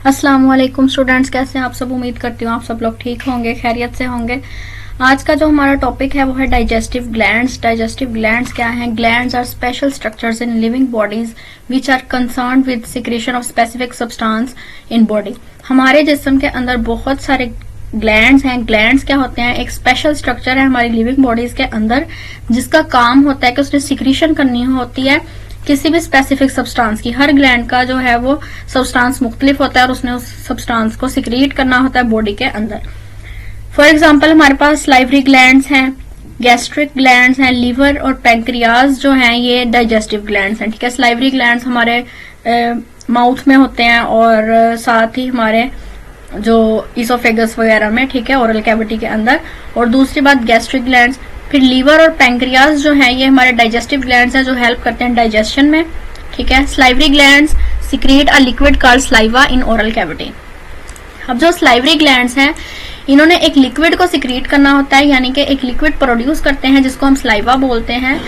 अस्सलाम वालेकुम स्टूडेंट्स, कैसे हैं आप सब। उम्मीद करती हूँ आप सब लोग ठीक होंगे, खैरियत से होंगे। आज का जो हमारा टॉपिक है वो है डाइजेस्टिव ग्लैंड्स। डाइजेस्टिव ग्लैंड्स क्या हैं? Glands are special structures in living bodies which are concerned with secretion of specific substance in body. हमारे जिस्म के अंदर बहुत सारे ग्लैंड्स हैं। ग्लैंड्स क्या होते हैं? एक स्पेशल स्ट्रक्चर है हमारी लिविंग बॉडीज के अंदर जिसका काम होता है कि उसने सिक्रीशन करनी होती है किसी भी स्पेसिफिक सब्सटेंस की। हर ग्लैंड का जो है वो सब्सटेंस मुख्तलिफ होता है और उसने उस सब्सटेंस को सिक्रीट करना होता है बॉडी के अंदर। फॉर एग्जाम्पल हमारे पास सलाइवरी ग्लैंड्स हैं, गैस्ट्रिक ग्लैंड्स हैं, लीवर और पैंक्रियाज जो हैं ये डाइजेस्टिव ग्लैंड्स हैं। ठीक है, सलाइवरी ग्लैंड्स हमारे माउथ में होते हैं और साथ ही हमारे जो इसोफेगस वगैरह में, ठीक है, ओरल कैविटी के अंदर। और दूसरी बात गैस्ट्रिक ग्लैंड्स। फिर लीवर और पैंक्रियाज जो हैं ये हमारे डाइजेस्टिव ग्लैंड्स हैं जो हेल्प करते हैं डाइजेशन में। ठीक है, salivary glands secrete a liquid called saliva in oral cavity. अब जो सलाइवरी ग्लैंड्स हैं इन्होंने एक लिक्विड को सिक्रीट करना होता है, यानी कि एक लिक्विड प्रोड्यूस करते हैं जिसको हम सलाइवा बोलते हैं।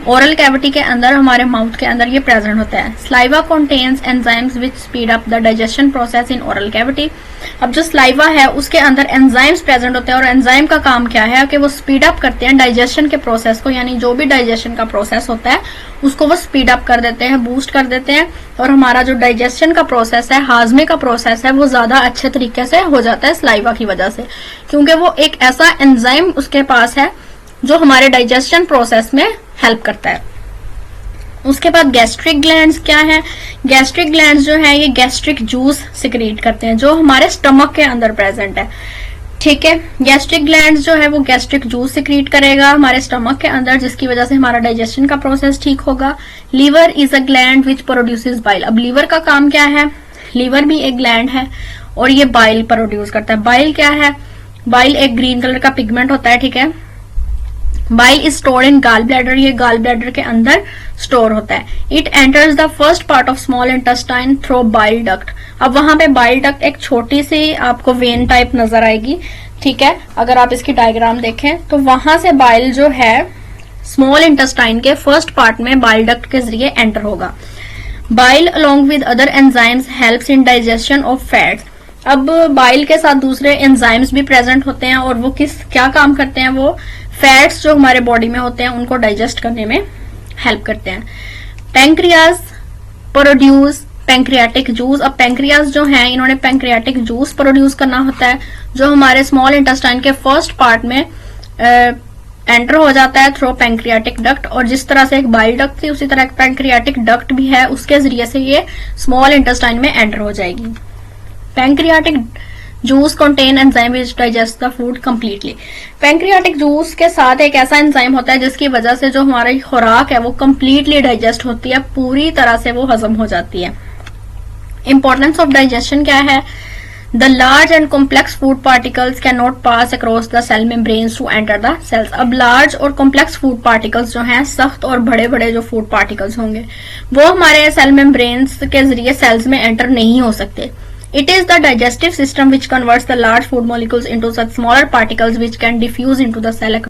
ओरल कैविटी के अंदर, हमारे माउथ के अंदर ये प्रेजेंट होता है। Saliva contains enzymes which speed up the digestion process in oral cavity. अब जो सलाइवा है उसके अंदर एंजाइम्स प्रेजेंट होते हैं और एंजाइम का काम क्या है कि वो स्पीड अप करते हैं डाइजेशन के प्रोसेस को, यानी जो भी डाइजेशन का प्रोसेस होता है उसको वो स्पीड अप कर देते हैं, बूस्ट कर देते हैं और हमारा जो डाइजेशन का प्रोसेस है, हाजमे का प्रोसेस है, वो ज्यादा अच्छे तरीके से हो जाता है सलाइवा की वजह से, क्योंकि वो एक ऐसा एंजाइम उसके पास है जो हमारे डाइजेशन प्रोसेस में हेल्प करता है। उसके बाद गैस्ट्रिक ग्लैंड्स क्या है? गैस्ट्रिक ग्लैंड्स जो है ये गैस्ट्रिक जूस सिक्रीट करते हैं जो हमारे स्टमक के अंदर प्रेजेंट है। ठीक है, गैस्ट्रिक ग्लैंड्स जो है वो गैस्ट्रिक जूस सिक्रीट करेगा हमारे स्टमक के अंदर जिसकी वजह से हमारा डाइजेशन का प्रोसेस ठीक होगा। Liver is a gland which produces bile. अब लीवर का काम क्या है? लीवर भी एक ग्लैंड है और ये बाइल प्रोड्यूस करता है। बाइल क्या है? बाइल एक ग्रीन कलर का पिगमेंट होता है। ठीक है, bile is stored in gall bladder. ये गाल ब्लैडर के अंदर स्टोर होता है। It enters the first part of small intestine through bile duct. अब वहां पे बाइल डक्ट एक छोटी सी आपको वेन टाइप नजर आएगी। ठीक है, अगर आप इसकी डायग्राम देखें तो वहां से बाइल जो है स्मॉल इंटेस्टाइन के फर्स्ट पार्ट में बाइल डक्ट के जरिए एंटर होगा। Bile along with other enzymes helps in digestion of fats. अब बाइल के साथ दूसरे एंजाइम्स भी प्रेजेंट होते हैं और वो क्या काम करते हैं? वो फैट्स जो हमारे बॉडी में होते हैं उनको डाइजेस्ट करने में हेल्प करते हैं। Pancreas produce pancreatic juice. अब पैंक्रियाज जो है इन्होंने पैंक्रियाटिक जूस प्रोड्यूस करना होता है जो हमारे स्मॉल इंटेस्टाइन के फर्स्ट पार्ट में एंटर हो जाता है थ्रू पैंक्रियाटिक डक्ट। और जिस तरह से एक बाइल डक्ट थी उसी तरह एक पैंक्रियाटिक डक्ट भी है, उसके जरिए से ये स्मॉल इंटेस्टाइन में एंटर हो जाएगी। Pancreatic juice contain enzyme which digest the food completely. Pancreatic juice के साथ एक ऐसा एंजाइम होता है जिसकी वजह से जो हमारी खुराक है वो कंप्लीटली डाइजेस्ट होती है, पूरी तरह से वो हजम हो जाती है। इंपॉर्टेंस ऑफ डाइजेशन क्या है? The large and complex food particles can not pass across the cell membranes to enter the cells. अब लार्ज और कॉम्प्लेक्स फूड पार्टिकल्स जो हैं, सख्त और बड़े बड़े जो फूड पार्टिकल्स होंगे वो हमारे सेल मेम्ब्रेन्स के जरिए सेल्स में एंटर नहीं हो सकते। It is the digestive system which converts the large food molecules into such smaller particles which can diffuse into the cell.